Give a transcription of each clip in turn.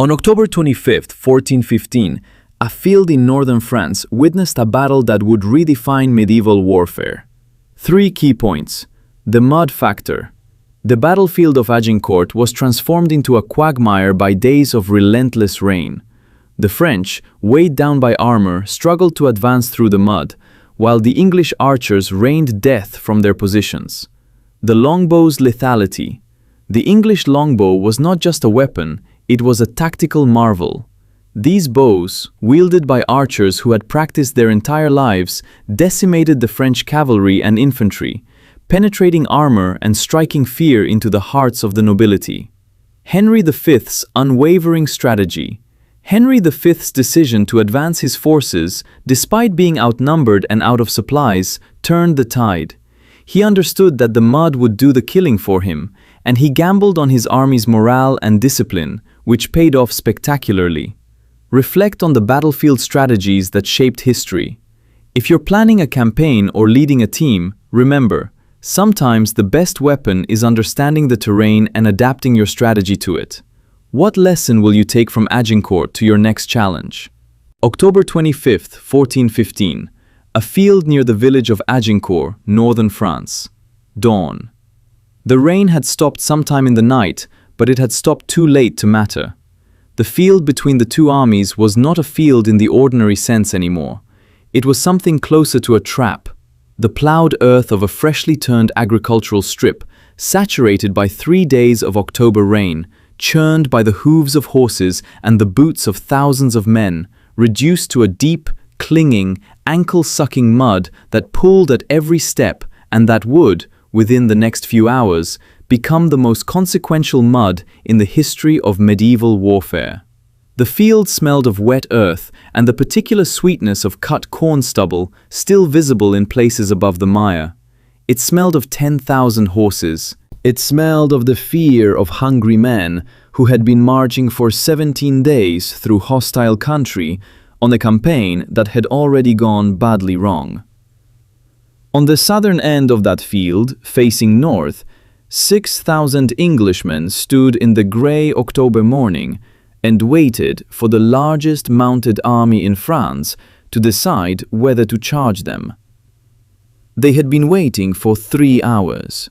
On October 25, 1415, a field in northern France witnessed a battle that would redefine medieval warfare. 3 key points. The mud factor. The battlefield of Agincourt was transformed into a quagmire by days of relentless rain. The French, weighed down by armor, struggled to advance through the mud, while the English archers rained death from their positions. The longbow's lethality. The English longbow was not just a weapon, it was a tactical marvel. These bows, wielded by archers who had practiced their entire lives, decimated the French cavalry and infantry, penetrating armor and striking fear into the hearts of the nobility. Henry V's unwavering strategy. Henry V's decision to advance his forces, despite being outnumbered and out of supplies, turned the tide. He understood that the mud would do the killing for him, and he gambled on his army's morale and discipline, which paid off spectacularly. Reflect on the battlefield strategies that shaped history. If you're planning a campaign or leading a team, remember, sometimes the best weapon is understanding the terrain and adapting your strategy to it. What lesson will you take from Agincourt to your next challenge? October 25, 1415. A field near the village of Agincourt, northern France. Dawn. The rain had stopped sometime in the night, but it had stopped too late to matter. The field between the two armies was not a field in the ordinary sense anymore. It was something closer to a trap. The plowed earth of a freshly turned agricultural strip, saturated by 3 days of October rain, churned by the hooves of horses and the boots of thousands of men, reduced to a deep, clinging, ankle-sucking mud that pulled at every step and that would, within the next few hours, become the most consequential mud in the history of medieval warfare. The field smelled of wet earth and the particular sweetness of cut corn stubble still visible in places above the mire. It smelled of 10,000 horses. It smelled of the fear of hungry men who had been marching for 17 days through hostile country on a campaign that had already gone badly wrong. On the southern end of that field, facing north, 6,000 Englishmen stood in the grey October morning and waited for the largest mounted army in France to decide whether to charge them. They had been waiting for 3 hours.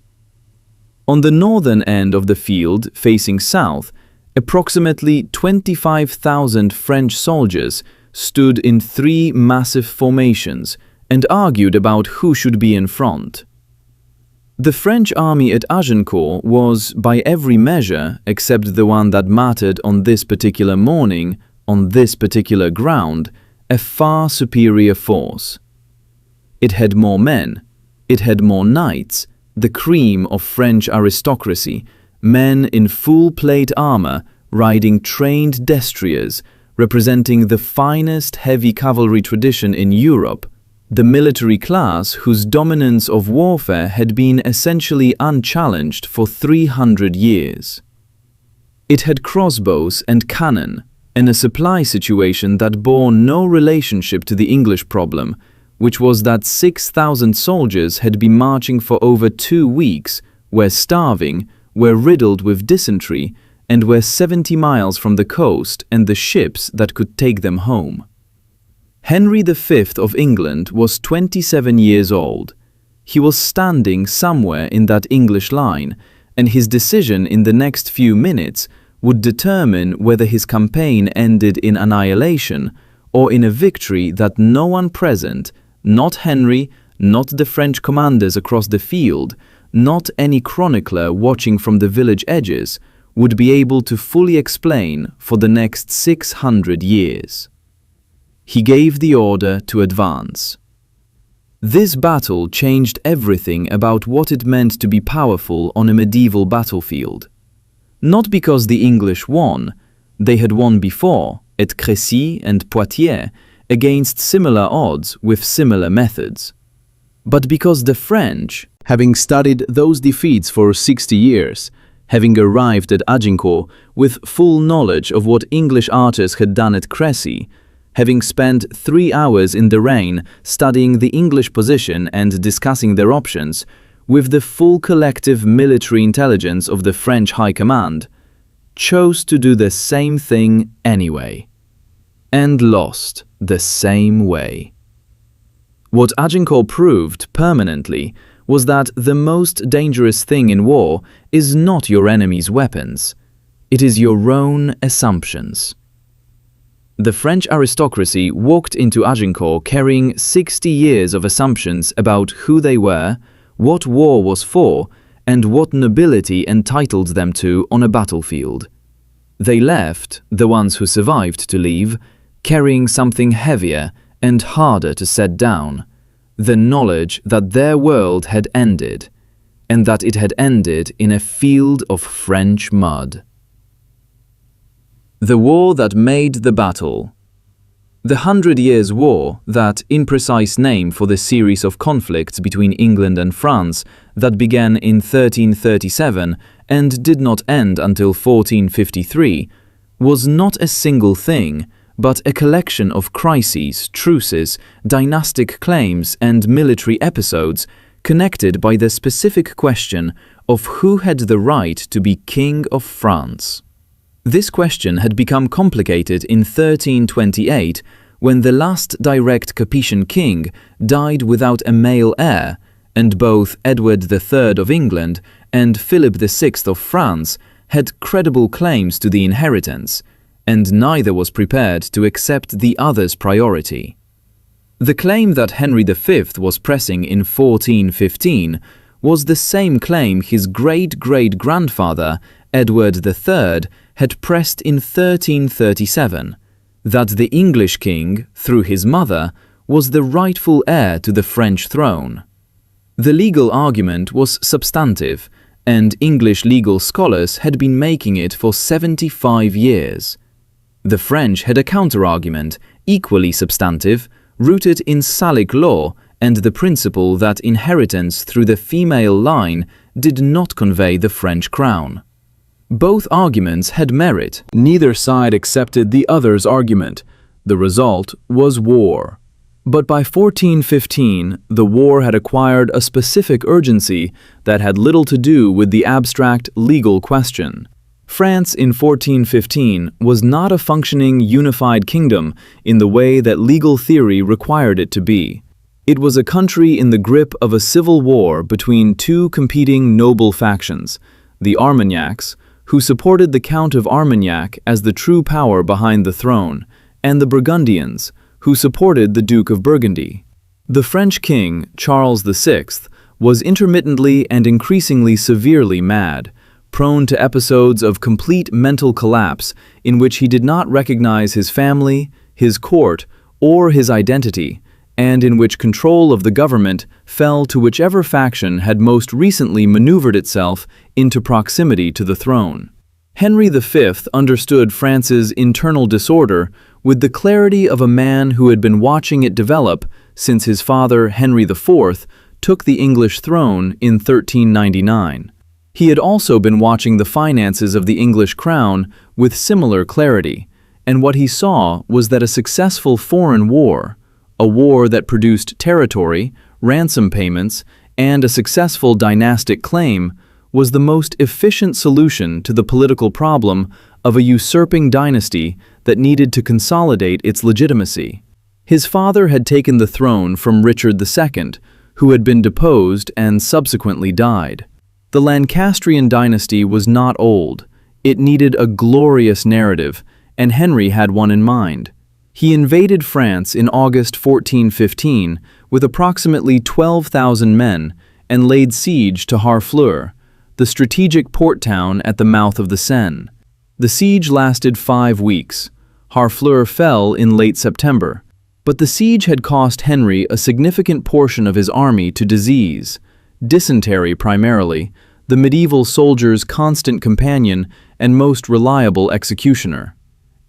On the northern end of the field, facing south, approximately 25,000 French soldiers stood in 3 massive formations and argued about who should be in front. The French army at Agincourt was, by every measure, except the one that mattered on this particular morning, on this particular ground, a far superior force. It had more men, it had more knights, the cream of French aristocracy, men in full plate armor, riding trained destriers, representing the finest heavy cavalry tradition in Europe, the military class whose dominance of warfare had been essentially unchallenged for 300 years. It had crossbows and cannon, in a supply situation that bore no relationship to the English problem, which was that 6,000 soldiers had been marching for over 2 weeks, were starving, were riddled with dysentery, and were 70 miles from the coast and the ships that could take them home. Henry V of England was 27 years old. He was standing somewhere in that English line, and his decision in the next few minutes would determine whether his campaign ended in annihilation or in a victory that no one present, not Henry, not the French commanders across the field, not any chronicler watching from the village edges, would be able to fully explain for the next 600 years. He gave the order to advance. This battle changed everything about what it meant to be powerful on a medieval battlefield. Not because the English won, they had won before, at Crécy and Poitiers, against similar odds with similar methods. But because the French, having studied those defeats for 60 years, having arrived at Agincourt with full knowledge of what English archers had done at Crécy, having spent 3 hours in the rain studying the English position and discussing their options, with the full collective military intelligence of the French High Command, chose to do the same thing anyway, and lost the same way. What Agincourt proved permanently was that the most dangerous thing in war is not your enemy's weapons, it is your own assumptions. The French aristocracy walked into Agincourt carrying 60 years of assumptions about who they were, what war was for, and what nobility entitled them to on a battlefield. They left, the ones who survived to leave, carrying something heavier and harder to set down, the knowledge that their world had ended, and that it had ended in a field of French mud. The war that made the battle. The 100 Years' War, that imprecise name for the series of conflicts between England and France that began in 1337 and did not end until 1453, was not a single thing, but a collection of crises, truces, dynastic claims, and military episodes connected by the specific question of who had the right to be King of France. This question had become complicated in 1328 when the last direct Capetian king died without a male heir, and both Edward III of England and Philip VI of France had credible claims to the inheritance, and neither was prepared to accept the other's priority. The claim that Henry V was pressing in 1415 was the same claim his great-great-grandfather, Edward III, had pressed in 1337, that the English king, through his mother, was the rightful heir to the French throne. The legal argument was substantive, and English legal scholars had been making it for 75 years. The French had a counter-argument, equally substantive, rooted in Salic law and the principle that inheritance through the female line did not convey the French crown. Both arguments had merit. Neither side accepted the other's argument. The result was war. But by 1415, the war had acquired a specific urgency that had little to do with the abstract legal question. France in 1415 was not a functioning unified kingdom in the way that legal theory required it to be. It was a country in the grip of a civil war between two competing noble factions, the Armagnacs, who supported the Count of Armagnac as the true power behind the throne, and the Burgundians, who supported the Duke of Burgundy. The French king, Charles VI, was intermittently and increasingly severely mad, prone to episodes of complete mental collapse in which he did not recognize his family, his court, or his identity, and in which control of the government fell to whichever faction had most recently maneuvered itself into proximity to the throne. Henry V understood France's internal disorder with the clarity of a man who had been watching it develop since his father, Henry IV, took the English throne in 1399. He had also been watching the finances of the English crown with similar clarity, and what he saw was that a successful foreign war, a war that produced territory, ransom payments, and a successful dynastic claim, was the most efficient solution to the political problem of a usurping dynasty that needed to consolidate its legitimacy. His father had taken the throne from Richard II, who had been deposed and subsequently died. The Lancastrian dynasty was not old. It needed a glorious narrative, and Henry had one in mind. He invaded France in August 1415 with approximately 12,000 men and laid siege to Harfleur, the strategic port town at the mouth of the Seine. The siege lasted 5 weeks. Harfleur fell in late September, but the siege had cost Henry a significant portion of his army to disease, dysentery primarily, the medieval soldier's constant companion and most reliable executioner.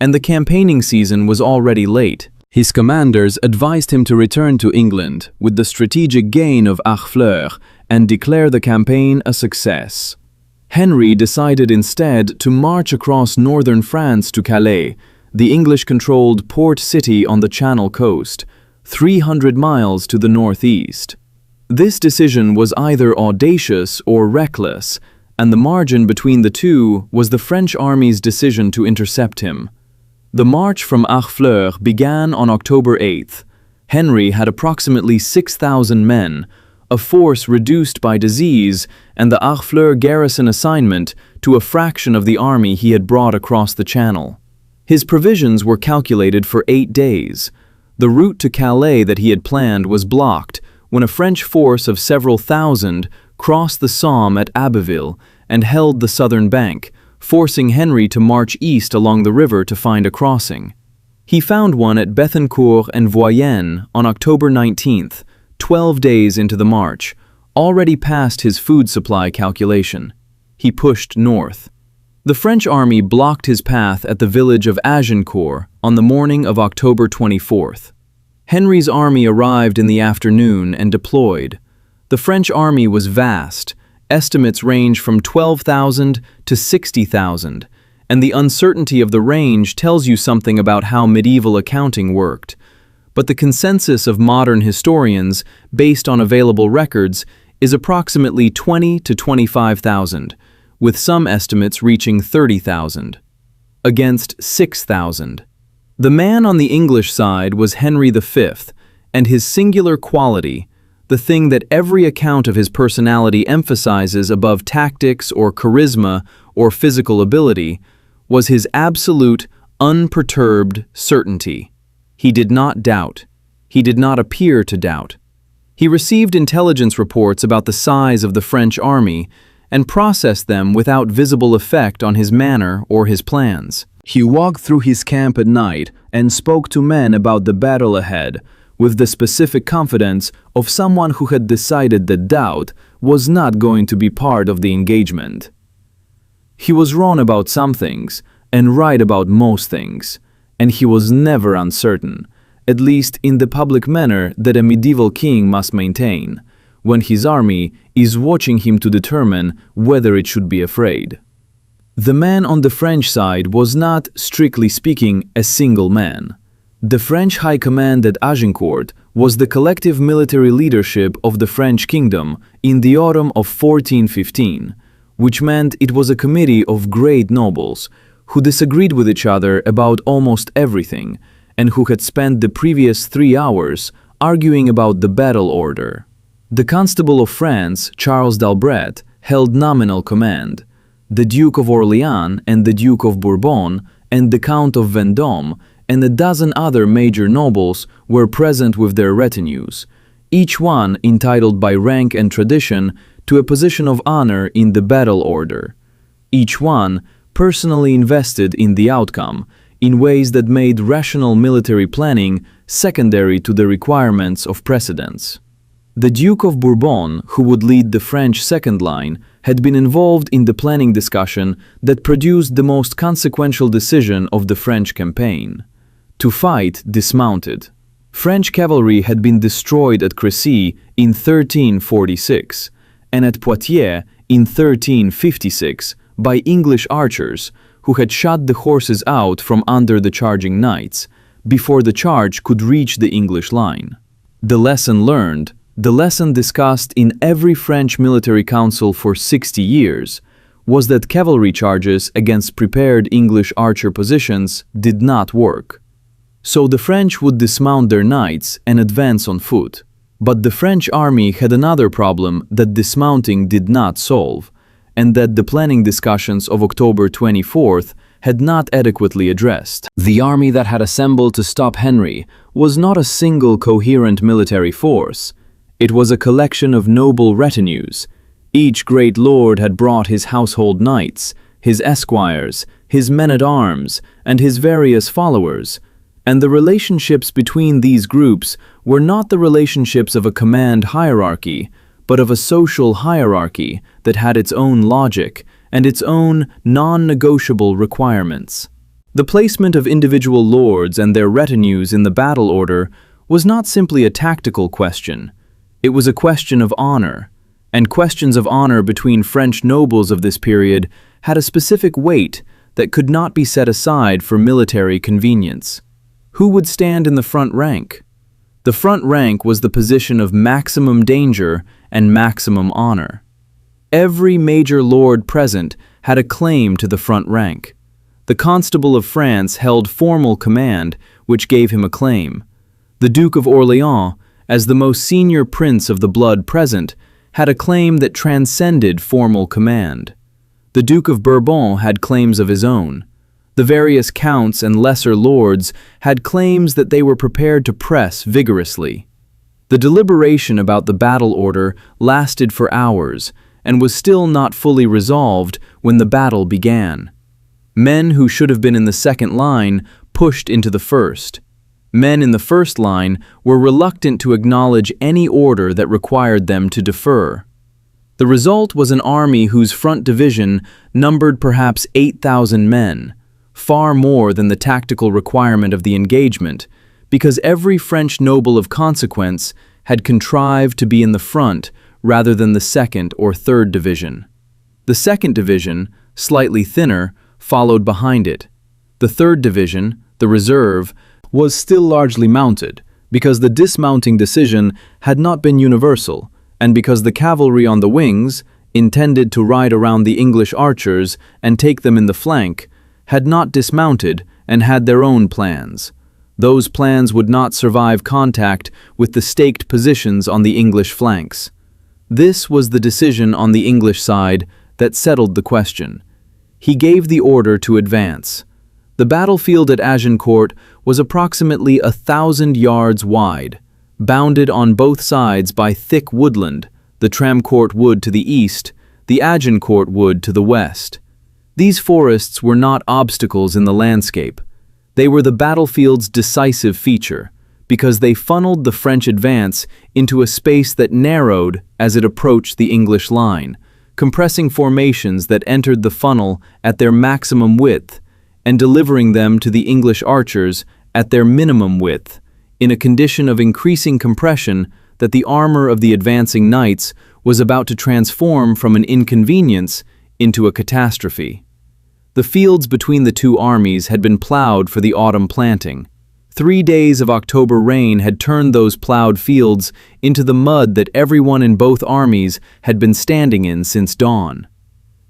And the campaigning season was already late. His commanders advised him to return to England with the strategic gain of Harfleur and declare the campaign a success. Henry decided instead to march across northern France to Calais, the English-controlled port city on the Channel coast, 300 miles to the northeast. This decision was either audacious or reckless, and the margin between the two was the French army's decision to intercept him. The march from Harfleur began on October 8th. Henry had approximately 6,000 men, a force reduced by disease and the Harfleur garrison assignment to a fraction of the army he had brought across the Channel. His provisions were calculated for 8 days. The route to Calais that he had planned was blocked when a French force of several thousand crossed the Somme at Abbeville and held the southern bank, forcing Henry to march east along the river to find a crossing. He found one at Bethencourt and Voyenne on October 19th, 12 days into the march, already past his food supply calculation. He pushed north. The French army blocked his path at the village of Agincourt on the morning of October 24th. Henry's army arrived in the afternoon and deployed. The French army was vast. Estimates range from 12,000 to 60,000, and the uncertainty of the range tells you something about how medieval accounting worked. But the consensus of modern historians, based on available records, is approximately 20 to 25,000, with some estimates reaching 30,000, against 6,000. The man on the English side was Henry V, and his singular quality, the thing that every account of his personality emphasizes above tactics or charisma or physical ability, was his absolute, unperturbed certainty. He did not doubt. He did not appear to doubt. He received intelligence reports about the size of the French army and processed them without visible effect on his manner or his plans. He walked through his camp at night and spoke to men about the battle ahead, with the specific confidence of someone who had decided that doubt was not going to be part of the engagement. He was wrong about some things and right about most things, and he was never uncertain, at least in the public manner that a medieval king must maintain, when his army is watching him to determine whether it should be afraid. The man on the French side was not, strictly speaking, a single man. The French high command at Agincourt was the collective military leadership of the French kingdom in the autumn of 1415, which meant it was a committee of great nobles who disagreed with each other about almost everything and who had spent the previous 3 hours arguing about the battle order. The Constable of France, Charles d'Albret, held nominal command. The Duke of Orléans and the Duke of Bourbon and the Count of Vendôme and a dozen other major nobles were present with their retinues, each one entitled by rank and tradition to a position of honor in the battle order, each one personally invested in the outcome in ways that made rational military planning secondary to the requirements of precedence. The Duke of Bourbon, who would lead the French second line, had been involved in the planning discussion that produced the most consequential decision of the French campaign: to fight dismounted. French cavalry had been destroyed at Crécy in 1346 and at Poitiers in 1356 by English archers who had shot the horses out from under the charging knights before the charge could reach the English line. The lesson learned, the lesson discussed in every French military council for 60 years, was that cavalry charges against prepared English archer positions did not work. So the French would dismount their knights and advance on foot. But the French army had another problem that dismounting did not solve, and that the planning discussions of October 24th had not adequately addressed. The army that had assembled to stop Henry was not a single coherent military force. It was a collection of noble retinues. Each great lord had brought his household knights, his esquires, his men-at-arms, and his various followers, and the relationships between these groups were not the relationships of a command hierarchy, but of a social hierarchy that had its own logic and its own non-negotiable requirements. The placement of individual lords and their retinues in the battle order was not simply a tactical question. It was a question of honor, and questions of honor between French nobles of this period had a specific weight that could not be set aside for military convenience. Who would stand in the front rank? The front rank was the position of maximum danger and maximum honor. Every major lord present had a claim to the front rank. The Constable of France held formal command, which gave him a claim. The Duke of Orléans, as the most senior prince of the blood present, had a claim that transcended formal command. The Duke of Bourbon had claims of his own. The various counts and lesser lords had claims that they were prepared to press vigorously. The deliberation about the battle order lasted for hours and was still not fully resolved when the battle began. Men who should have been in the second line pushed into the first. Men in the first line were reluctant to acknowledge any order that required them to defer. The result was an army whose front division numbered perhaps 8,000 men, far more than the tactical requirement of the engagement, because every French noble of consequence had contrived to be in the front rather than the second or third division. The second division, slightly thinner, followed behind it. The third division, the reserve, was still largely mounted, because the dismounting decision had not been universal, and because the cavalry on the wings, intended to ride around the English archers and take them in the flank, had not dismounted and had their own plans. Those plans would not survive contact with the staked positions on the English flanks. This was the decision on the English side that settled the question. He gave the order to advance. The battlefield at Agincourt was approximately 1,000 yards wide, bounded on both sides by thick woodland, the Tramcourt wood to the east, the Agincourt wood to the west. These forests were not obstacles in the landscape. They were the battlefield's decisive feature, because they funneled the French advance into a space that narrowed as it approached the English line, compressing formations that entered the funnel at their maximum width and delivering them to the English archers at their minimum width, in a condition of increasing compression that the armor of the advancing knights was about to transform from an inconvenience into a catastrophe. The fields between the two armies had been plowed for the autumn planting. 3 days of October rain had turned those plowed fields into the mud that everyone in both armies had been standing in since dawn.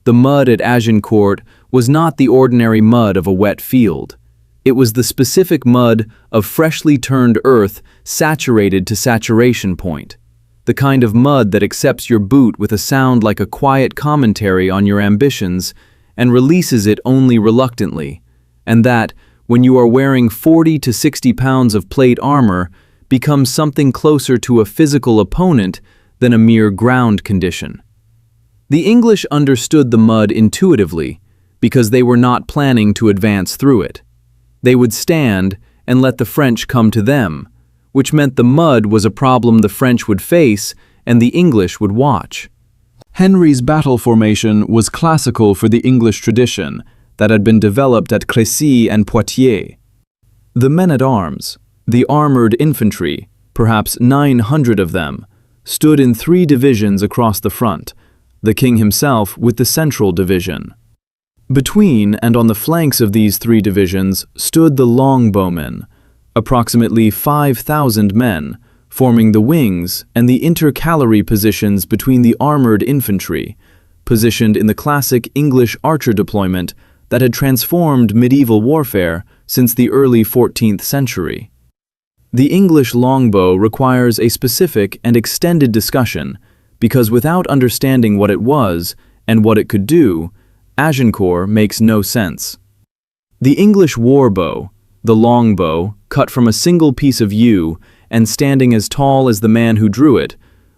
The mud at Agincourt was not the ordinary mud of a wet field. It was the specific mud of freshly turned earth saturated to saturation point, the kind of mud that accepts your boot with a sound like a quiet commentary on your ambitions and releases it only reluctantly, and that, when you are wearing 40 to 60 pounds of plate armor, becomes something closer to a physical opponent than a mere ground condition. The English understood the mud intuitively because they were not planning to advance through it. They would stand and let the French come to them, which meant the mud was a problem the French would face and the English would watch. Henry's battle formation was classical for the English tradition that had been developed at Crécy and Poitiers. The men-at-arms, the armored infantry, perhaps 900 of them, stood in 3 divisions across the front, the king himself with the central division. Between and on the flanks of these 3 divisions stood the longbowmen, approximately 5,000 men, forming the wings and the intercalary positions between the armored infantry, positioned in the classic English archer deployment that had transformed medieval warfare since the early 14th century. The English longbow requires a specific and extended discussion because without understanding what it was and what it could do, Agincourt makes no sense. The English warbow, the longbow, cut from a single piece of yew and standing as tall as the man who drew it,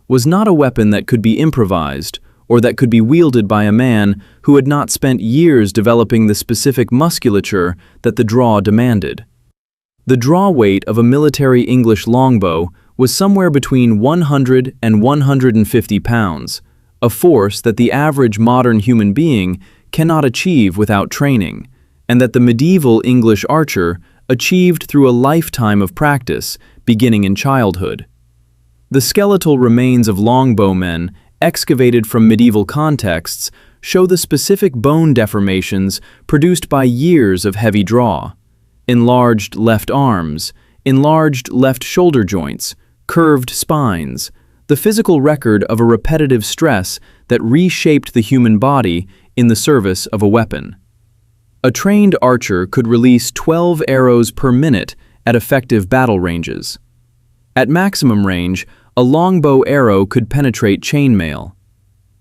was not a weapon that could be improvised or that could be wielded by a man who had not spent years developing the specific musculature that the draw demanded. The draw weight of a military English longbow was somewhere between 100 and 150 pounds, a force that the average modern human being cannot achieve without training, and that the medieval English archer achieved through a lifetime of practice beginning in childhood. The skeletal remains of longbowmen excavated from medieval contexts show the specific bone deformations produced by years of heavy draw. Enlarged left arms, enlarged left shoulder joints, curved spines, the physical record of a repetitive stress that reshaped the human body in the service of a weapon. A trained archer could release 12 arrows per minute at effective battle ranges. At maximum range, a longbow arrow could penetrate chainmail.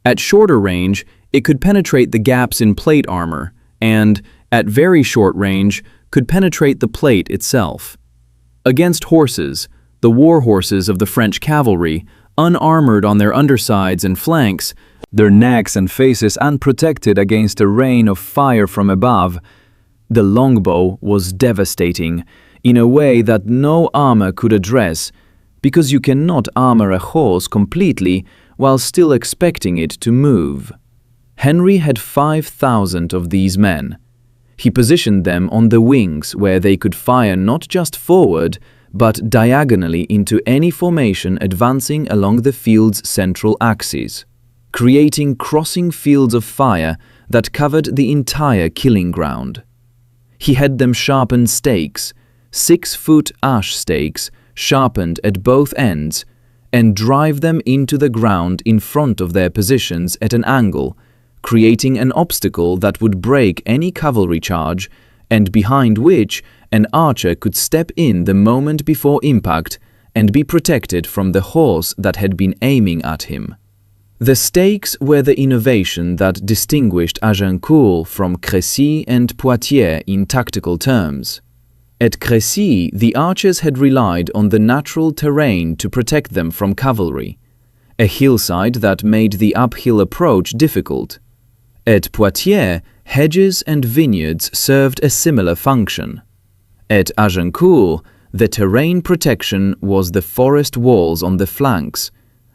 At shorter range, it could penetrate the gaps in plate armor, and, at very short range, could penetrate the plate itself. Against horses, the war horses of the French cavalry, unarmored on their undersides and flanks, their necks and faces unprotected against a rain of fire from above, the longbow was devastating in a way that no armor could address, because you cannot armor a horse completely while still expecting it to move. Henry had 5,000 of these men. He positioned them on the wings where they could fire not just forward, but diagonally into any formation advancing along the field's central axis, creating crossing fields of fire that covered the entire killing ground. He had them sharpen stakes, 6-foot ash stakes, sharpened at both ends, and drive them into the ground in front of their positions at an angle, creating an obstacle that would break any cavalry charge, and behind which an archer could step in the moment before impact and be protected from the horse that had been aiming at him. The stakes were the innovation that distinguished Agincourt from Crécy and Poitiers in tactical terms. At Crécy, the archers had relied on the natural terrain to protect them from cavalry, a hillside that made the uphill approach difficult. At Poitiers, hedges and vineyards served a similar function. At Agincourt, the terrain protection was the forest walls on the flanks,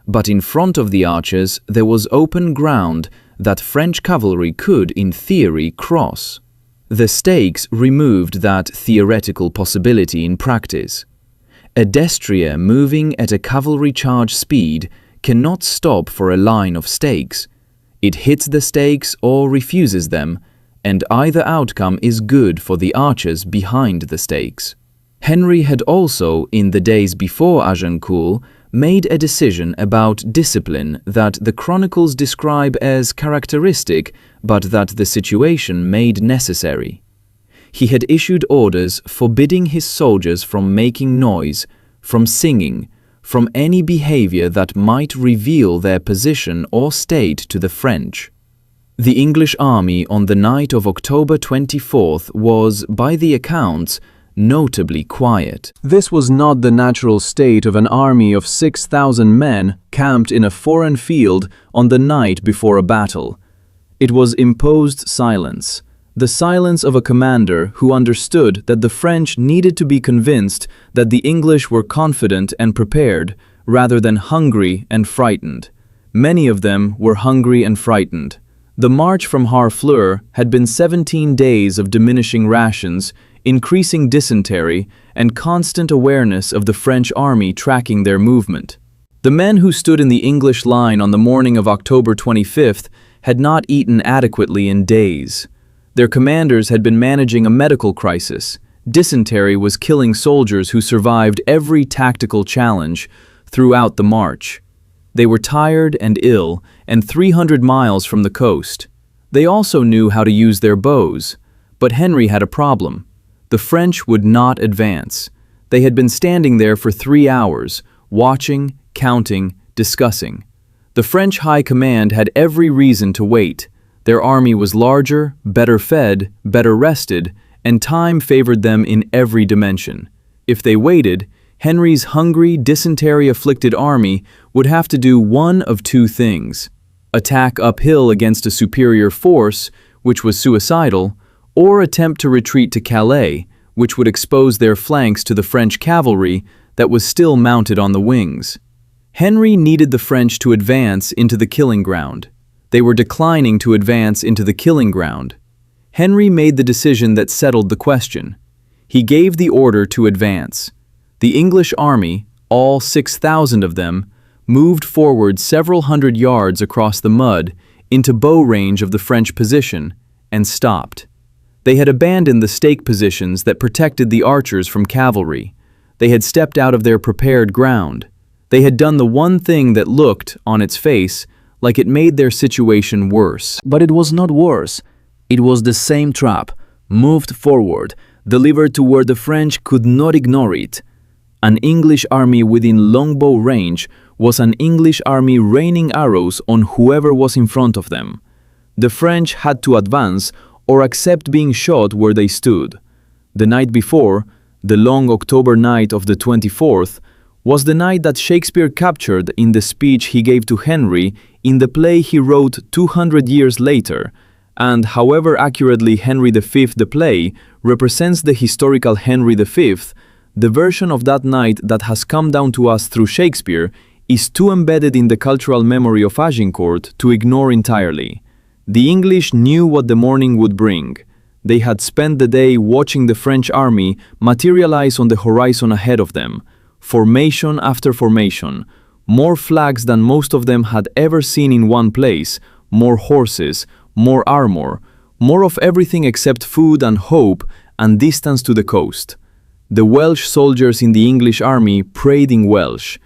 but in front of the archers there was open ground that French cavalry could, in theory, cross. The stakes removed that theoretical possibility in practice. A destrier moving at a cavalry charge speed cannot stop for a line of stakes. It hits the stakes or refuses them, and either outcome is good for the archers behind the stakes. Henry had also, in the days before Agincourt, made a decision about discipline that the chronicles describe as characteristic, but that the situation made necessary. He had issued orders forbidding his soldiers from making noise, from singing, from any behavior that might reveal their position or state to the French. The English army on the night of October 24th was, by the accounts, notably quiet. This was not the natural state of an army of 6,000 men camped in a foreign field on the night before a battle. It was imposed silence, the silence of a commander who understood that the French needed to be convinced that the English were confident and prepared, rather than hungry and frightened. Many of them were hungry and frightened. The march from Harfleur had been 17 days of diminishing rations, increasing dysentery, and constant awareness of the French army tracking their movement. The men who stood in the English line on the morning of October 25th had not eaten adequately in days. Their commanders had been managing a medical crisis. Dysentery was killing soldiers who survived every tactical challenge throughout the march. They were tired and ill, and 300 miles from the coast. They also knew how to use their bows, but Henry had a problem. The French would not advance. They had been standing there for 3 hours, watching, counting, discussing. The French high command had every reason to wait. Their army was larger, better fed, better rested, and time favored them in every dimension. If they waited, Henry's hungry, dysentery-afflicted army would have to do one of two things: attack uphill against a superior force, which was suicidal, or attempt to retreat to Calais, which would expose their flanks to the French cavalry that was still mounted on the wings. Henry needed the French to advance into the killing ground. They were declining to advance into the killing ground. Henry made the decision that settled the question. He gave the order to advance. The English army, all 6,000 of them, moved forward several hundred yards across the mud into bow range of the French position and stopped. They had abandoned the stake positions that protected the archers from cavalry. They had stepped out of their prepared ground. They had done the one thing that looked, on its face, like it made their situation worse. But it was not worse. It was the same trap, moved forward, delivered to where the French could not ignore it. An English army within longbow range was an English army raining arrows on whoever was in front of them. The French had to advance or accept being shot where they stood. The night before, the long October night of the 24th, was the night that Shakespeare captured in the speech he gave to Henry in the play he wrote 200 years later, and however accurately Henry V the play represents the historical Henry V, the version of that night that has come down to us through Shakespeare is too embedded in the cultural memory of Agincourt to ignore entirely. The English knew what the morning would bring. They had spent the day watching the French army materialize on the horizon ahead of them, formation after formation, more flags than most of them had ever seen in one place, more horses, more armor, more of everything except food and hope and distance to the coast. The Welsh soldiers in the English army prayed in Welsh.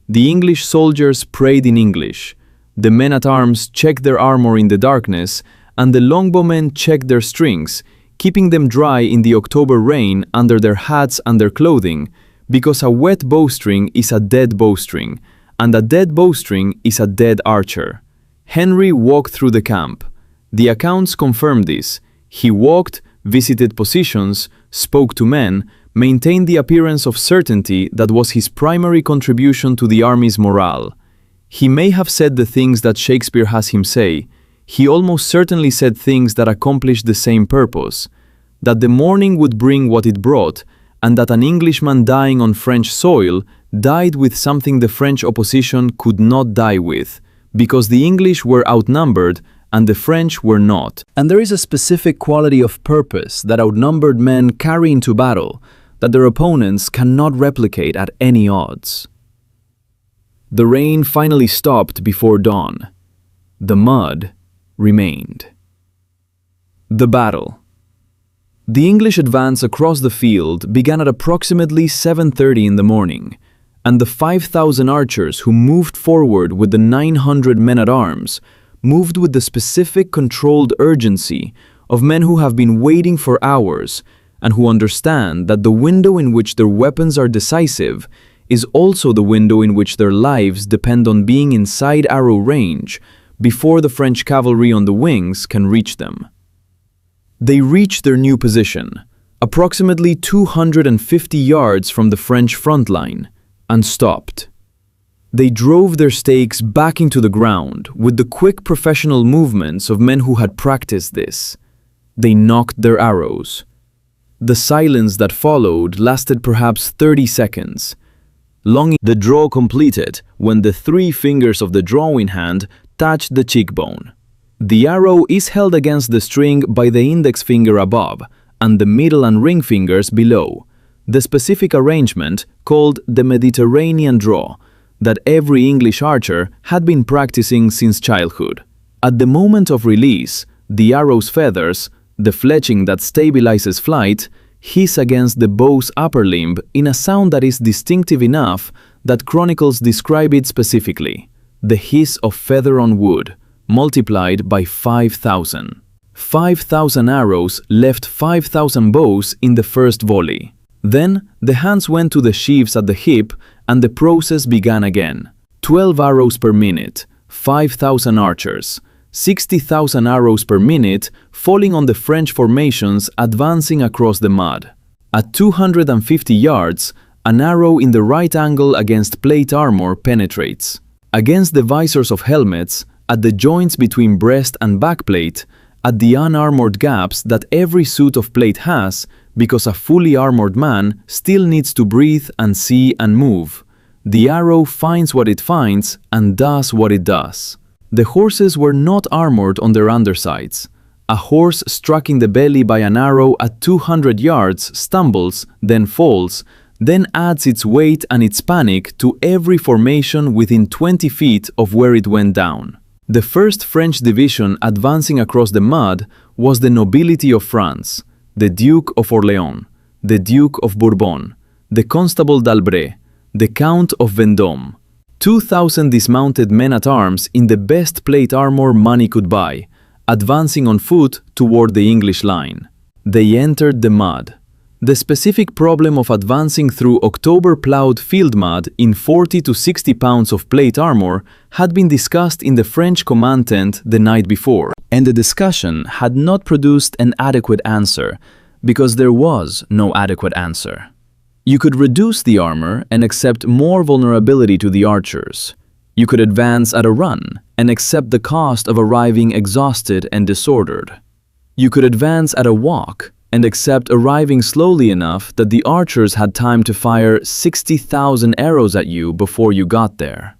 The English soldiers prayed in English. The men-at-arms checked their armor in the darkness, and the longbowmen checked their strings, keeping them dry in the October rain under their hats and their clothing, because a wet bowstring is a dead bowstring, and a dead bowstring is a dead archer. Henry walked through the camp. The accounts confirm this. He walked, visited positions, spoke to men, maintained the appearance of certainty that was his primary contribution to the army's morale. He may have said the things that Shakespeare has him say. He almost certainly said things that accomplished the same purpose, that the morning would bring what it brought, and that an Englishman dying on French soil died with something the French opposition could not die with, because the English were outnumbered and the French were not. And there is a specific quality of purpose that outnumbered men carry into battle that their opponents cannot replicate at any odds. The rain finally stopped before dawn. The mud remained. The battle. The English advance across the field began at approximately 7:30 in the morning, and the 5,000 archers who moved forward with the 900 men-at-arms moved with the specific controlled urgency of men who have been waiting for hours and who understand that the window in which their weapons are decisive is also the window in which their lives depend on being inside arrow range before the French cavalry on the wings can reach them. They reached their new position, approximately 250 yards from the French front line, and stopped. They drove their stakes back into the ground with the quick professional movements of men who had practiced this. They nocked their arrows. The silence that followed lasted perhaps 30 seconds. The draw completed when the 3 fingers of the drawing hand touched the cheekbone. The arrow is held against the string by the index finger above and the middle and ring fingers below, the specific arrangement called the Mediterranean draw that every English archer had been practicing since childhood. At the moment of release, the arrow's feathers, the fletching that stabilizes flight, hiss against the bow's upper limb in a sound that is distinctive enough that chronicles describe it specifically: the hiss of feather on wood, multiplied by 5,000. 5,000 arrows left 5,000 bows in the first volley. Then the hands went to the sheaves at the hip and the process began again. 12 arrows per minute, 5,000 archers, 60,000 arrows per minute falling on the French formations advancing across the mud. At 250 yards, an arrow in the right angle against plate armor penetrates. Against the visors of helmets, at the joints between breast and backplate, at the unarmored gaps that every suit of plate has, because a fully armored man still needs to breathe and see and move. The arrow finds what it finds and does what it does. The horses were not armored on their undersides. A horse struck in the belly by an arrow at 200 yards stumbles, then falls, then adds its weight and its panic to every formation within 20 feet of where it went down. The first French division advancing across the mud was the nobility of France, the Duke of Orléans, the Duke of Bourbon, the Constable d'Albret, the Count of Vendôme. 2,000 dismounted men-at-arms in the best plate armor money could buy, advancing on foot toward the English line. They entered the mud. The specific problem of advancing through October plowed field mud in 40 to 60 pounds of plate armor had been discussed in the French command tent the night before, and the discussion had not produced an adequate answer, because there was no adequate answer. You could reduce the armor and accept more vulnerability to the archers. You could advance at a run and accept the cost of arriving exhausted and disordered. You could advance at a walk and accept arriving slowly enough that the archers had time to fire 60,000 arrows at you before you got there.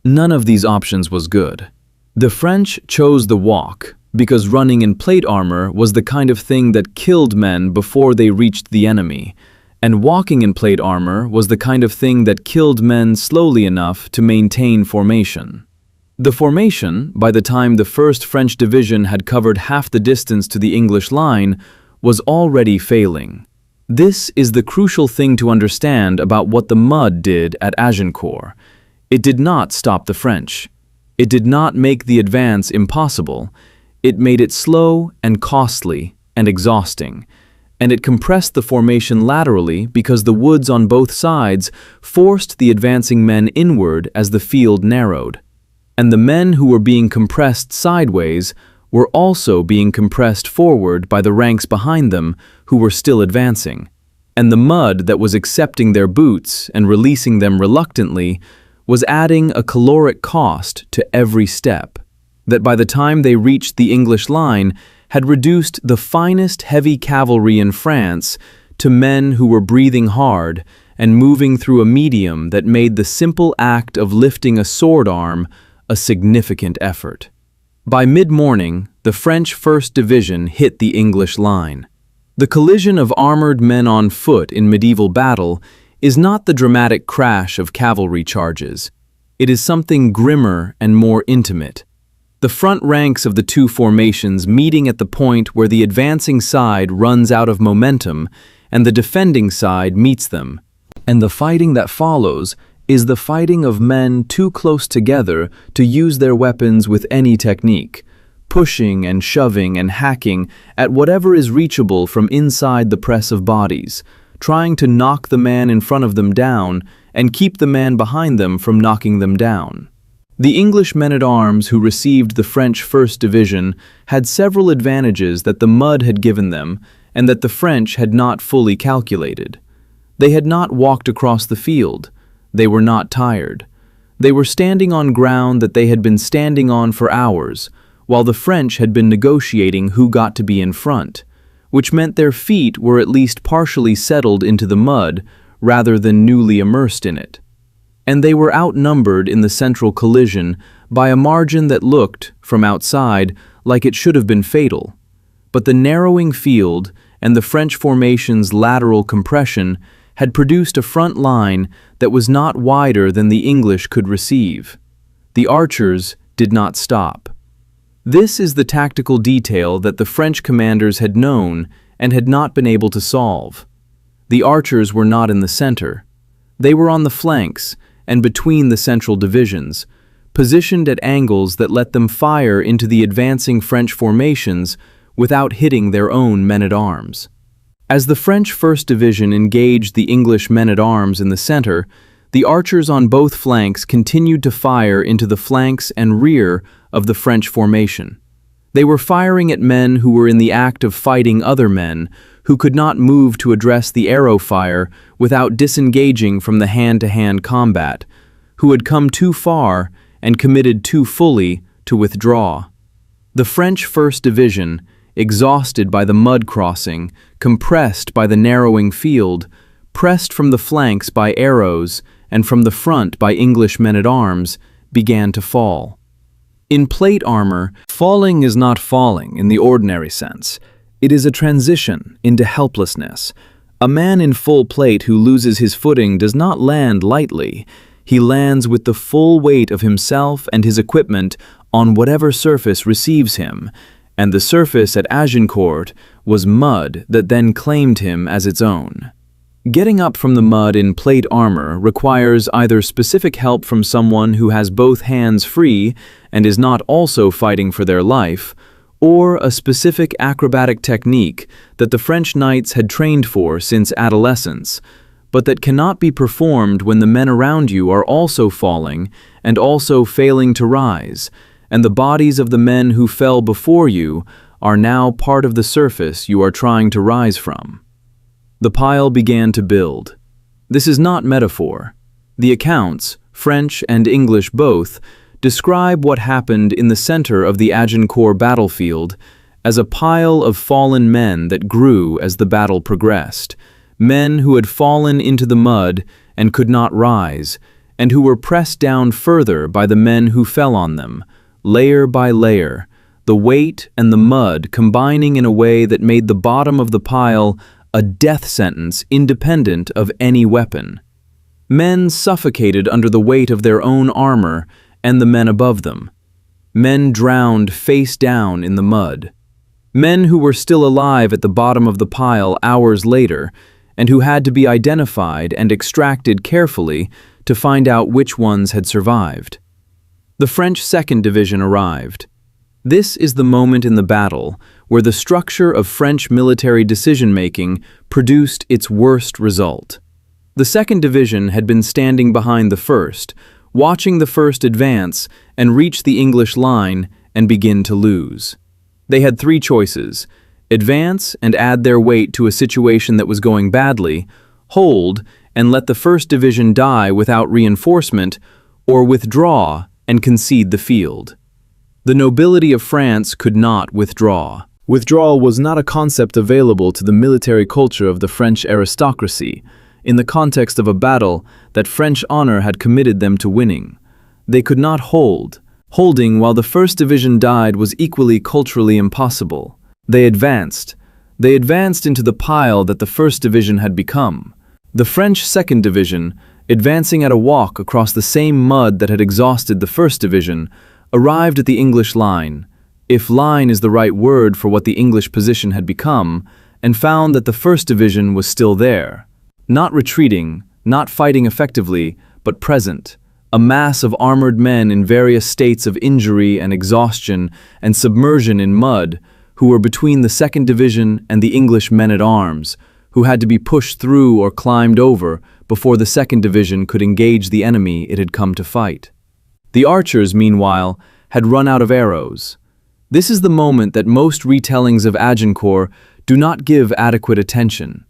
None of these options was good. The French chose the walk because running in plate armor was the kind of thing that killed men before they reached the enemy, and walking in plate armor was the kind of thing that killed men slowly enough to maintain formation. The formation, by the time the 1st French Division had covered half the distance to the English line, was already failing. This is the crucial thing to understand about what the mud did at Agincourt. It did not stop the French. It did not make the advance impossible. It made it slow and costly and exhausting. And it compressed the formation laterally because the woods on both sides forced the advancing men inward as the field narrowed. And the men who were being compressed sideways were also being compressed forward by the ranks behind them who were still advancing. And the mud that was accepting their boots and releasing them reluctantly was adding a caloric cost to every step, that by the time they reached the English line had reduced the finest heavy cavalry in France to men who were breathing hard and moving through a medium that made the simple act of lifting a sword arm a significant effort. By mid-morning, the French 1st Division hit the English line. The collision of armored men on foot in medieval battle is not the dramatic crash of cavalry charges. It is something grimmer and more intimate. The front ranks of the two formations meeting at the point where the advancing side runs out of momentum and the defending side meets them. And the fighting that follows is the fighting of men too close together to use their weapons with any technique, pushing and shoving and hacking at whatever is reachable from inside the press of bodies, trying to knock the man in front of them down and keep the man behind them from knocking them down. The English men-at-arms who received the French 1st Division had several advantages that the mud had given them and that the French had not fully calculated. They had not walked across the field. They were not tired. They were standing on ground that they had been standing on for hours, while the French had been negotiating who got to be in front, which meant their feet were at least partially settled into the mud rather than newly immersed in it. And they were outnumbered in the central collision by a margin that looked, from outside, like it should have been fatal. But the narrowing field and the French formation's lateral compression had produced a front line that was not wider than the English could receive. The archers did not stop. This is the tactical detail that the French commanders had known and had not been able to solve. The archers were not in the center. They were on the flanks and between the central divisions, positioned at angles that let them fire into the advancing French formations without hitting their own men-at-arms. As the French 1st Division engaged the English men-at-arms in the center, the archers on both flanks continued to fire into the flanks and rear of the French formation. They were firing at men who were in the act of fighting other men who could not move to address the arrow fire without disengaging from the hand-to-hand combat, who had come too far and committed too fully to withdraw. The French 1st Division, exhausted by the mud crossing, compressed by the narrowing field, pressed from the flanks by arrows and from the front by English men-at-arms, began to fall. In plate armor, falling is not falling in the ordinary sense. It is a transition into helplessness. A man in full plate who loses his footing does not land lightly. He lands with the full weight of himself and his equipment on whatever surface receives him, and the surface at Agincourt was mud that then claimed him as its own. Getting up from the mud in plate armor requires either specific help from someone who has both hands free and is not also fighting for their life, or a specific acrobatic technique that the French knights had trained for since adolescence, but that cannot be performed when the men around you are also falling and also failing to rise, and the bodies of the men who fell before you are now part of the surface you are trying to rise from. The pile began to build. This is not metaphor. The accounts, French and English both, describe what happened in the center of the Agincourt battlefield as a pile of fallen men that grew as the battle progressed, men who had fallen into the mud and could not rise, and who were pressed down further by the men who fell on them, layer by layer, the weight and the mud combining in a way that made the bottom of the pile a death sentence independent of any weapon. Men suffocated under the weight of their own armor and the men above them. Men drowned face down in the mud. Men who were still alive at the bottom of the pile hours later and who had to be identified and extracted carefully to find out which ones had survived. The French 2nd Division arrived. This is the moment in the battle where the structure of French military decision-making produced its worst result. The 2nd Division had been standing behind the 1st, watching the 1st advance and reach the English line and begin to lose. They had 3 choices: advance and add their weight to a situation that was going badly, hold and let the 1st Division die without reinforcement, or withdraw and concede the field. The nobility of France could not withdraw. Withdrawal was not a concept available to the military culture of the French aristocracy, in the context of a battle that French honor had committed them to winning. They could not hold. Holding while the 1st Division died was equally culturally impossible. They advanced. They advanced into the pile that the 1st Division had become. The French 2nd Division, advancing at a walk across the same mud that had exhausted the 1st Division, arrived at the English line, if line is the right word for what the English position had become, and found that the 1st Division was still there. Not retreating, not fighting effectively, but present, a mass of armored men in various states of injury and exhaustion and submersion in mud, who were between the 2nd Division and the English men-at-arms, who had to be pushed through or climbed over before the 2nd Division could engage the enemy it had come to fight. The archers, meanwhile, had run out of arrows. This is the moment that most retellings of Agincourt do not give adequate attention.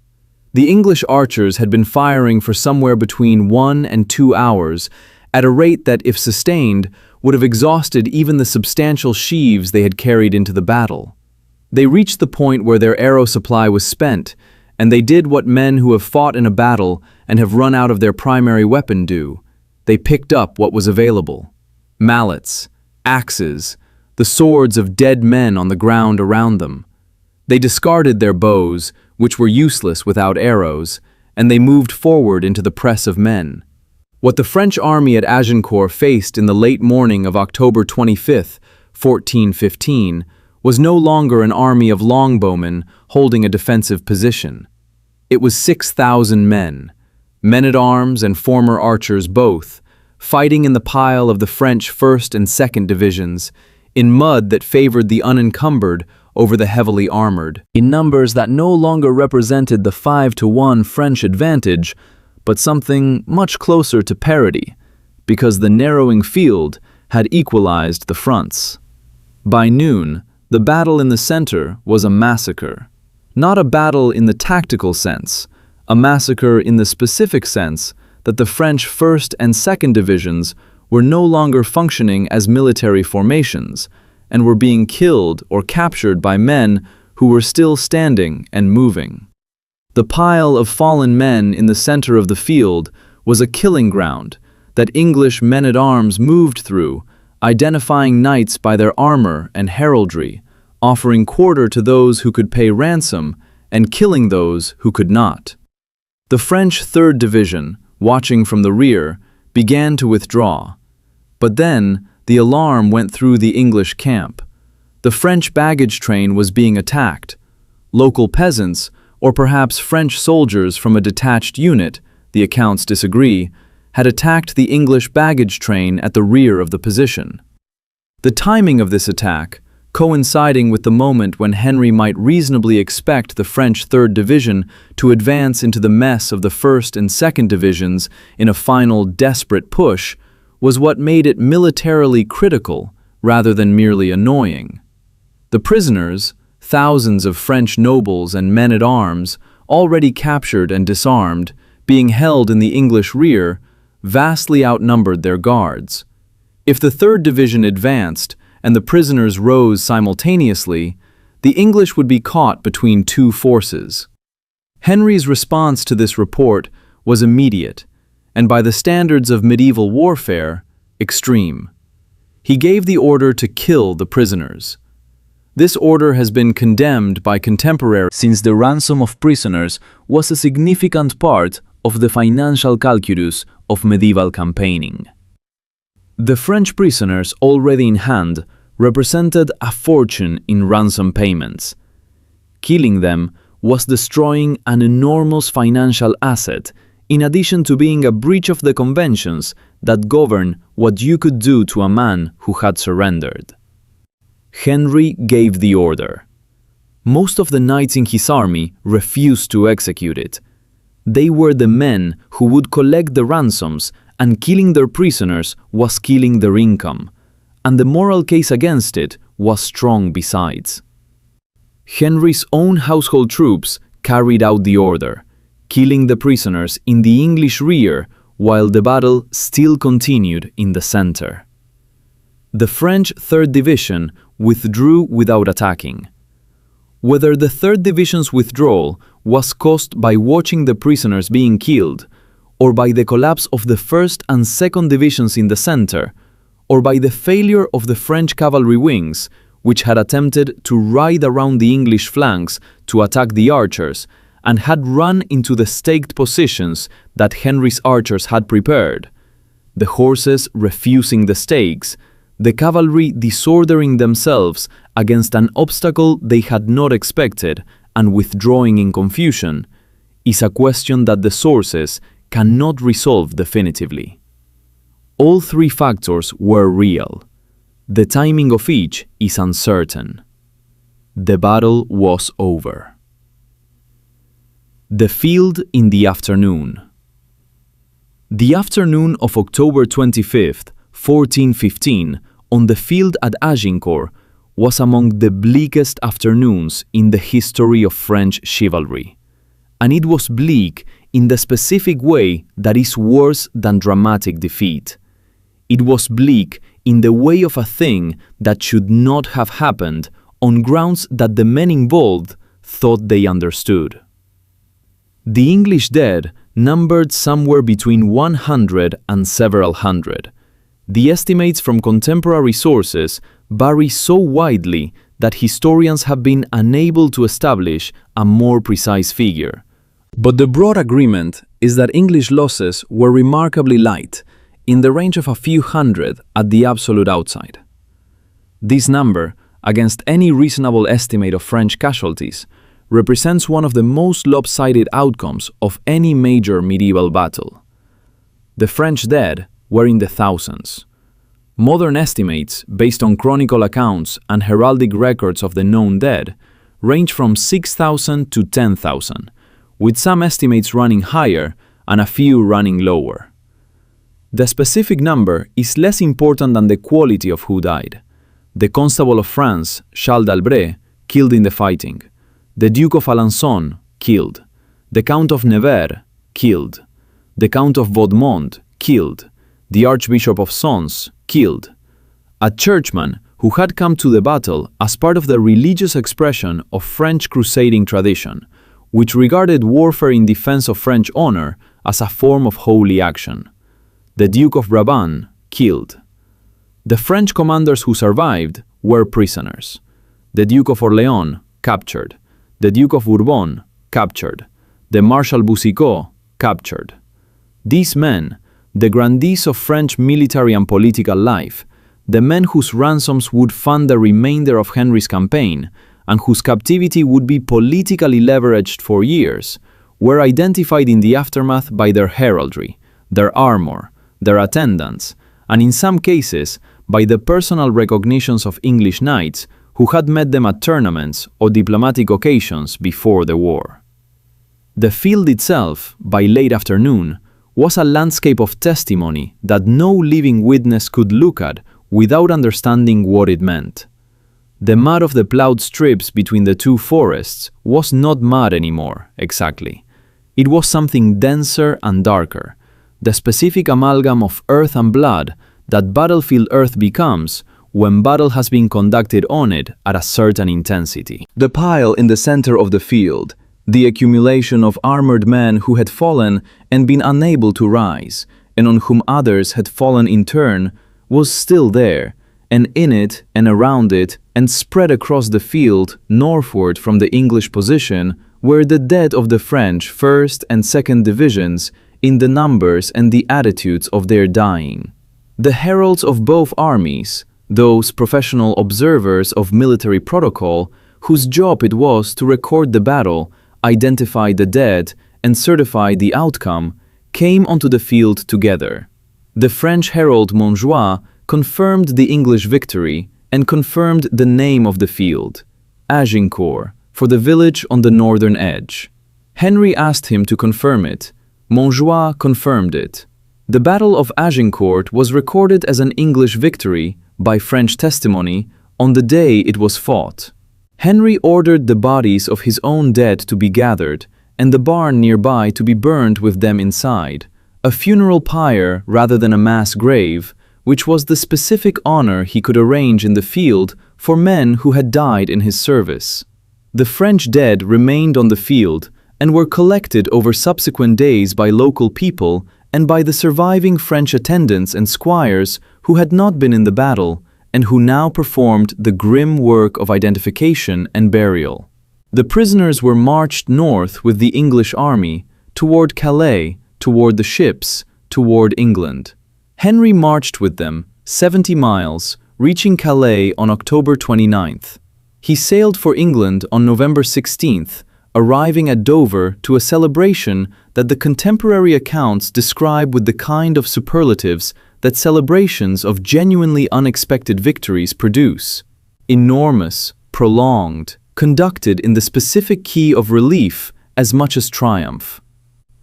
The English archers had been firing for somewhere between 1 and 2 hours, at a rate that, if sustained, would have exhausted even the substantial sheaves they had carried into the battle. They reached the point where their arrow supply was spent, and they did what men who have fought in a battle and have run out of their primary weapon do. They picked up what was available: mallets, axes, the swords of dead men on the ground around them. They discarded their bows, which were useless without arrows, and they moved forward into the press of men. What the French army at Agincourt faced in the late morning of October 25, 1415, was no longer an army of longbowmen holding a defensive position. It was 6,000 men, men-at-arms and former archers both, fighting in the pile of the French 1st and 2nd Divisions, in mud that favored the unencumbered over the heavily armored, in numbers that no longer represented the 5-to-1 French advantage, but something much closer to parity, because the narrowing field had equalized the fronts. By noon, the battle in the center was a massacre. Not a battle in the tactical sense, a massacre in the specific sense that the French 1st and 2nd Divisions were no longer functioning as military formations and were being killed or captured by men who were still standing and moving. The pile of fallen men in the center of the field was a killing ground that English men-at-arms moved through, identifying knights by their armor and heraldry, offering quarter to those who could pay ransom and killing those who could not. The French 3rd Division, watching from the rear, began to withdraw. But then the alarm went through the English camp. The French baggage train was being attacked. Local peasants, or perhaps French soldiers from a detached unit, the accounts disagree, had attacked the English baggage train at the rear of the position. The timing of this attack, coinciding with the moment when Henry might reasonably expect the French 3rd Division to advance into the mess of the 1st and 2nd Divisions in a final desperate push, was what made it militarily critical rather than merely annoying. The prisoners, thousands of French nobles and men-at-arms, already captured and disarmed, being held in the English rear, vastly outnumbered their guards. If the 3rd Division advanced and the prisoners rose simultaneously, the English would be caught between two forces. Henry's response to this report was immediate, and by the standards of medieval warfare, extreme. He gave the order to kill the prisoners. This order has been condemned by contemporaries since the ransom of prisoners was a significant part of the financial calculus of medieval campaigning. The French prisoners already in hand represented a fortune in ransom payments. Killing them was destroying an enormous financial asset, in addition to being a breach of the conventions that govern what you could do to a man who had surrendered. Henry gave the order. Most of the knights in his army refused to execute it. They were the men who would collect the ransoms, and killing their prisoners was killing their income, and the moral case against it was strong besides. Henry's own household troops carried out the order, killing the prisoners in the English rear while the battle still continued in the center. The French 3rd Division withdrew without attacking. Whether the 3rd Division's withdrawal was caused by watching the prisoners being killed, or by the collapse of the 1st and 2nd Divisions in the center, or by the failure of the French cavalry wings, which had attempted to ride around the English flanks to attack the archers, and had run into the staked positions that Henry's archers had prepared, the horses refusing the stakes, the cavalry disordering themselves against an obstacle they had not expected and withdrawing in confusion, is a question that the sources cannot resolve definitively. All three factors were real. The timing of each is uncertain. The battle was over. The field in the afternoon. The afternoon of October 25th, 1415, on the field at Agincourt, was among the bleakest afternoons in the history of French chivalry. And it was bleak in the specific way that is worse than dramatic defeat. It was bleak in the way of a thing that should not have happened on grounds that the men involved thought they understood. The English dead numbered somewhere between 100 and several hundred. The estimates from contemporary sources vary so widely that historians have been unable to establish a more precise figure. But the broad agreement is that English losses were remarkably light, in the range of a few hundred at the absolute outside. This number, against any reasonable estimate of French casualties, represents one of the most lopsided outcomes of any major medieval battle. The French dead were in the thousands. Modern estimates, based on chronicle accounts and heraldic records of the known dead, range from 6,000 to 10,000, with some estimates running higher and a few running lower. The specific number is less important than the quality of who died. The Constable of France, Charles d'Albret, killed in the fighting. The Duke of Alençon, killed. The Count of Nevers, killed. The Count of Vaudemont, killed. The Archbishop of Sens, killed. A churchman who had come to the battle as part of the religious expression of French crusading tradition, which regarded warfare in defense of French honor as a form of holy action. The Duke of Brabant, killed. The French commanders who survived were prisoners. The Duke of Orléans, captured. The Duke of Bourbon, captured. The Marshal Boucicaut, captured. These men, the grandees of French military and political life, the men whose ransoms would fund the remainder of Henry's campaign, and whose captivity would be politically leveraged for years, were identified in the aftermath by their heraldry, their armor, their attendants, and in some cases by the personal recognitions of English knights who had met them at tournaments or diplomatic occasions before the war. The field itself, by late afternoon, was a landscape of testimony that no living witness could look at without understanding what it meant. The mud of the plowed strips between the two forests was not mud anymore, exactly. It was something denser and darker, the specific amalgam of earth and blood that battlefield earth becomes when battle has been conducted on it at a certain intensity. The pile in the center of the field, the accumulation of armored men who had fallen and been unable to rise, and on whom others had fallen in turn, was still there, and in it and around it and spread across the field northward from the English position were the dead of the French 1st and 2nd Divisions in the numbers and the attitudes of their dying. The heralds of both armies, those professional observers of military protocol whose job it was to record the battle, identify the dead, and certify the outcome, came onto the field together. The French herald Montjoie confirmed the English victory and confirmed the name of the field, Agincourt, for the village on the northern edge. Henry asked him to confirm it. Montjoie confirmed it. The Battle of Agincourt was recorded as an English victory by French testimony on the day it was fought. Henry ordered the bodies of his own dead to be gathered and the barn nearby to be burned with them inside, a funeral pyre rather than a mass grave, which was the specific honor he could arrange in the field for men who had died in his service. The French dead remained on the field and were collected over subsequent days by local people and by the surviving French attendants and squires who had not been in the battle and who now performed the grim work of identification and burial. The prisoners were marched north with the English army, toward Calais, toward the ships, toward England. Henry marched with them 70 miles, reaching Calais on October 29th. He sailed for England on November 16th, arriving at Dover to a celebration that the contemporary accounts describe with the kind of superlatives that celebrations of genuinely unexpected victories produce. Enormous, prolonged, conducted in the specific key of relief as much as triumph.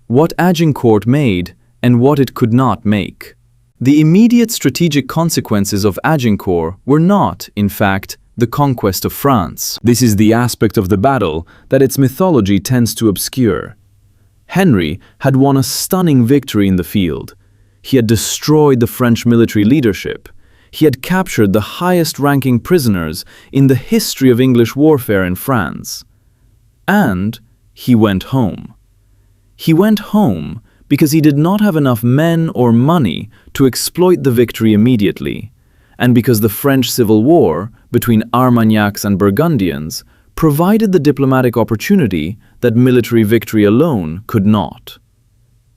What Agincourt made and what it could not make. The immediate strategic consequences of Agincourt were not, in fact, the conquest of France. This is the aspect of the battle that its mythology tends to obscure. Henry had won a stunning victory in the field. He had destroyed the French military leadership. He had captured the highest-ranking prisoners in the history of English warfare in France. And he went home. He went home because he did not have enough men or money to exploit the victory immediately, and because the French Civil War between Armagnacs and Burgundians provided the diplomatic opportunity that military victory alone could not.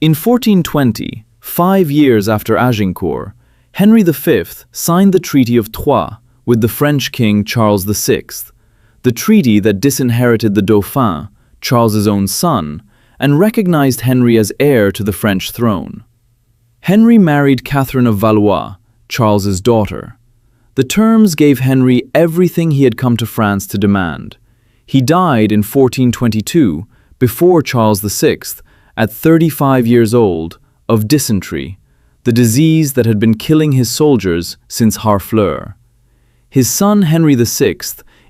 In 1420, 5 years after Agincourt, Henry V signed the Treaty of Troyes with the French King Charles VI, the treaty that disinherited the Dauphin, Charles's own son, and recognized Henry as heir to the French throne. Henry married Catherine of Valois, Charles's daughter. The terms gave Henry everything he had come to France to demand. He died in 1422, before Charles VI, at 35 years old, of dysentery, the disease that had been killing his soldiers since Harfleur. His son Henry VI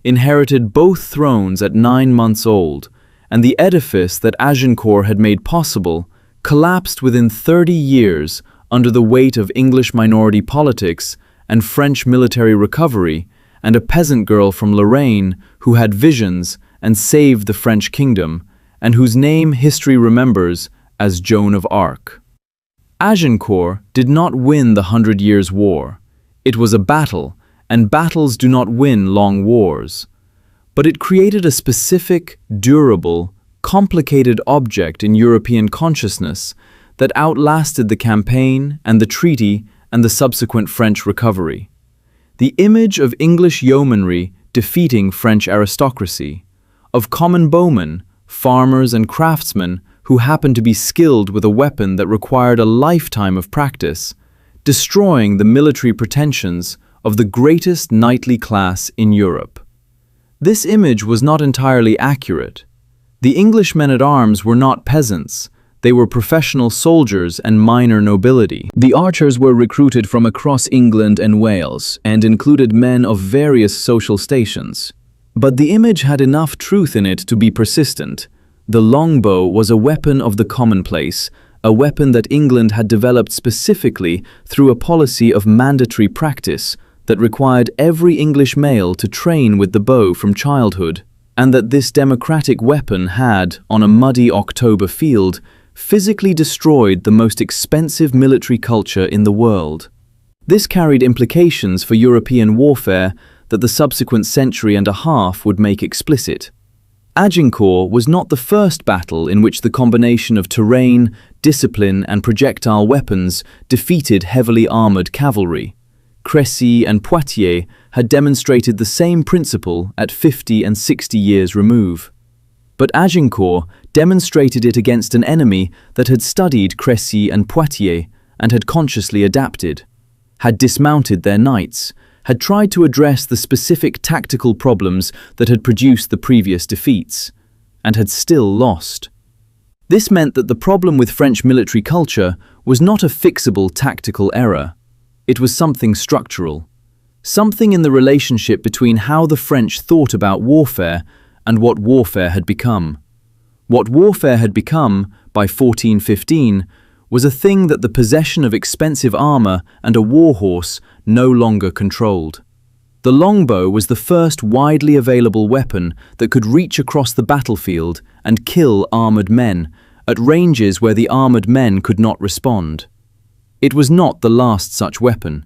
inherited both thrones at 9 months old, and the edifice that Agincourt had made possible collapsed within 30 years under the weight of English minority politics and French military recovery, and a peasant girl from Lorraine who had visions and saved the French kingdom, and whose name history remembers as Joan of Arc. Agincourt did not win the 100 Years' War. It was a battle, and battles do not win long wars. But it created a specific, durable, complicated object in European consciousness that outlasted the campaign and the treaty and the subsequent French recovery. The image of English yeomanry defeating French aristocracy, of common bowmen, farmers and craftsmen who happened to be skilled with a weapon that required a lifetime of practice, destroying the military pretensions of the greatest knightly class in Europe. This image was not entirely accurate. The English men-at-arms were not peasants. They were professional soldiers and minor nobility. The archers were recruited from across England and Wales and included men of various social stations. But the image had enough truth in it to be persistent. The longbow was a weapon of the commonplace, a weapon that England had developed specifically through a policy of mandatory practice that required every English male to train with the bow from childhood, and that this democratic weapon had, on a muddy October field, physically destroyed the most expensive military culture in the world. This carried implications for European warfare that the subsequent century and a half would make explicit. Agincourt was not the first battle in which the combination of terrain, discipline, and projectile weapons defeated heavily armored cavalry. Crécy and Poitiers had demonstrated the same principle at 50 and 60 years remove. But Agincourt demonstrated it against an enemy that had studied Crécy and Poitiers and had consciously adapted, had dismounted their knights, had tried to address the specific tactical problems that had produced the previous defeats, and had still lost. This meant that the problem with French military culture was not a fixable tactical error. It was something structural, something in the relationship between how the French thought about warfare and what warfare had become. What warfare had become, by 1415, was a thing that the possession of expensive armor and a war horse no longer controlled. The longbow was the first widely available weapon that could reach across the battlefield and kill armored men at ranges where the armored men could not respond. It was not the last such weapon.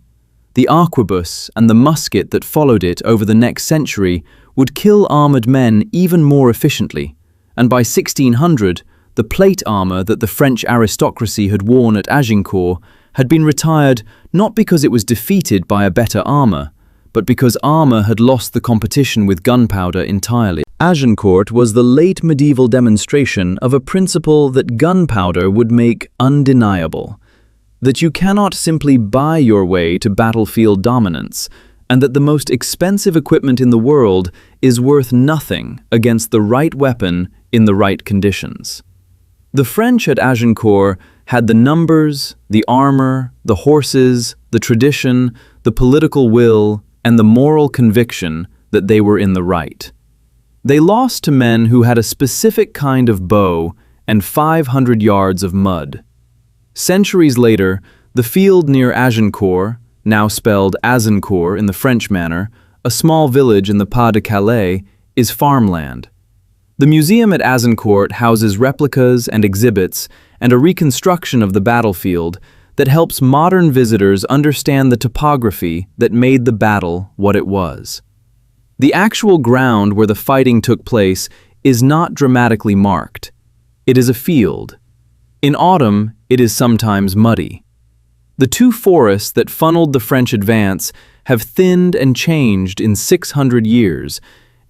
The arquebus and the musket that followed it over the next century would kill armored men even more efficiently, and by 1600, the plate armor that the French aristocracy had worn at Agincourt had been retired not because it was defeated by a better armor, but because armor had lost the competition with gunpowder entirely. Agincourt was the late medieval demonstration of a principle that gunpowder would make undeniable, that you cannot simply buy your way to battlefield dominance, and that the most expensive equipment in the world is worth nothing against the right weapon in the right conditions. The French at Agincourt had the numbers, the armor, the horses, the tradition, the political will, and the moral conviction that they were in the right. They lost to men who had a specific kind of bow and 500 yards of mud. Centuries later, the field near Agincourt, now spelled Azincourt in the French manner, a small village in the Pas-de-Calais, is farmland. The museum at Agincourt houses replicas and exhibits and a reconstruction of the battlefield that helps modern visitors understand the topography that made the battle what it was. The actual ground where the fighting took place is not dramatically marked. It is a field. In autumn, it is sometimes muddy. The two forests that funneled the French advance have thinned and changed in 600 years,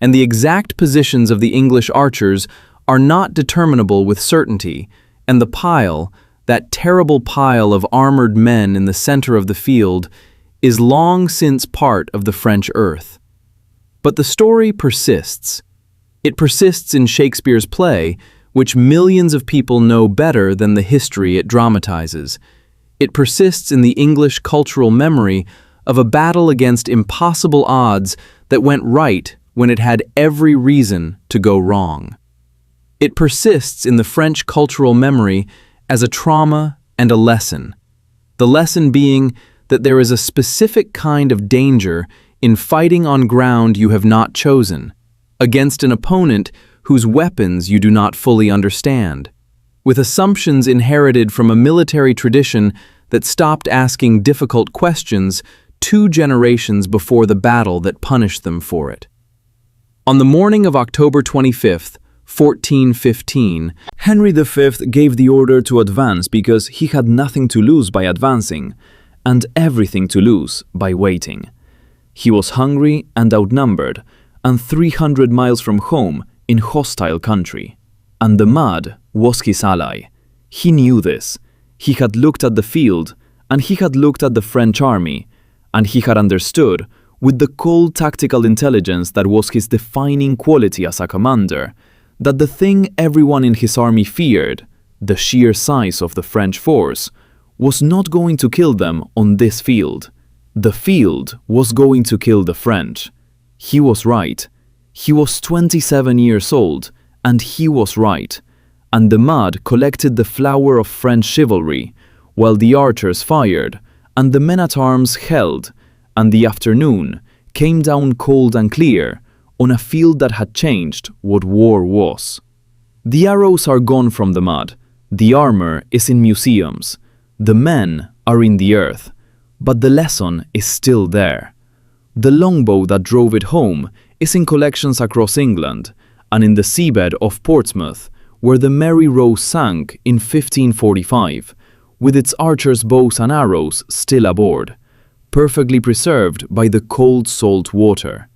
and the exact positions of the English archers are not determinable with certainty, and the pile, that terrible pile of armored men in the center of the field, is long since part of the French earth. But the story persists. It persists in Shakespeare's play, which millions of people know better than the history it dramatizes. It persists in the English cultural memory of a battle against impossible odds that went right when it had every reason to go wrong. It persists in the French cultural memory as a trauma and a lesson. The lesson being that there is a specific kind of danger in fighting on ground you have not chosen, against an opponent whose weapons you do not fully understand, with assumptions inherited from a military tradition that stopped asking difficult questions 2 generations before the battle that punished them for it. On the morning of October 25th, 1415, Henry V gave the order to advance because he had nothing to lose by advancing, and everything to lose by waiting. He was hungry and outnumbered, and 300 miles from home in hostile country. And the mud was his ally. He knew this. He had looked at the field, and he had looked at the French army, and he had understood, with the cold tactical intelligence that was his defining quality as a commander, that the thing everyone in his army feared, the sheer size of the French force, was not going to kill them on this field. The field was going to kill the French. He was right. He was 27 years old, and he was right. And the mud collected the flower of French chivalry, while the archers fired, and the men-at-arms held, and the afternoon came down cold and clear on a field that had changed what war was. The arrows are gone from the mud. The armor is in museums. The men are in the earth. But the lesson is still there. The longbow that drove it home is in collections across England, and in the seabed of Portsmouth, where the Mary Rose sank in 1545, with its archers' bows and arrows still aboard, perfectly preserved by the cold salt water.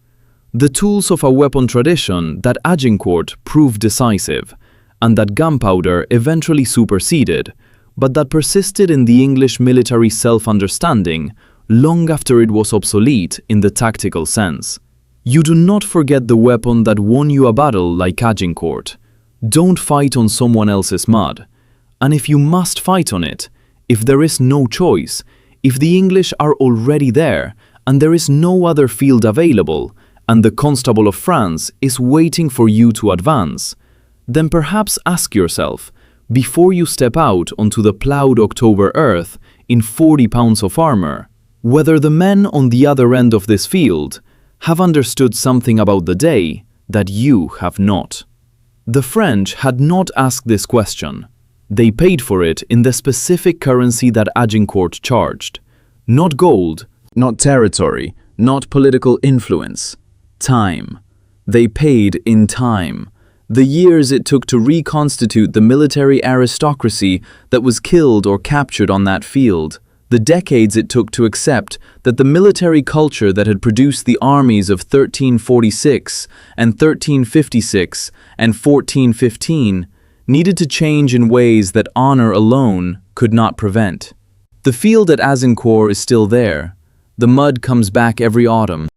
The tools of a weapon tradition that Agincourt proved decisive, and that gunpowder eventually superseded, but that persisted in the English military self-understanding long after it was obsolete in the tactical sense. You do not forget the weapon that won you a battle like Agincourt. Don't fight on someone else's mud. And if you must fight on it, if there is no choice, if the English are already there and there is no other field available, and the Constable of France is waiting for you to advance, then perhaps ask yourself, before you step out onto the plowed October earth in 40 pounds of armor, whether the men on the other end of this field have understood something about the day that you have not. The French had not asked this question. They paid for it in the specific currency that Agincourt charged. Not gold, not territory, not political influence. Time. They paid in time. The years it took to reconstitute the military aristocracy that was killed or captured on that field. The decades it took to accept that the military culture that had produced the armies of 1346 and 1356 and 1415 needed to change in ways that honor alone could not prevent. The field at Agincourt is still there. The mud comes back every autumn.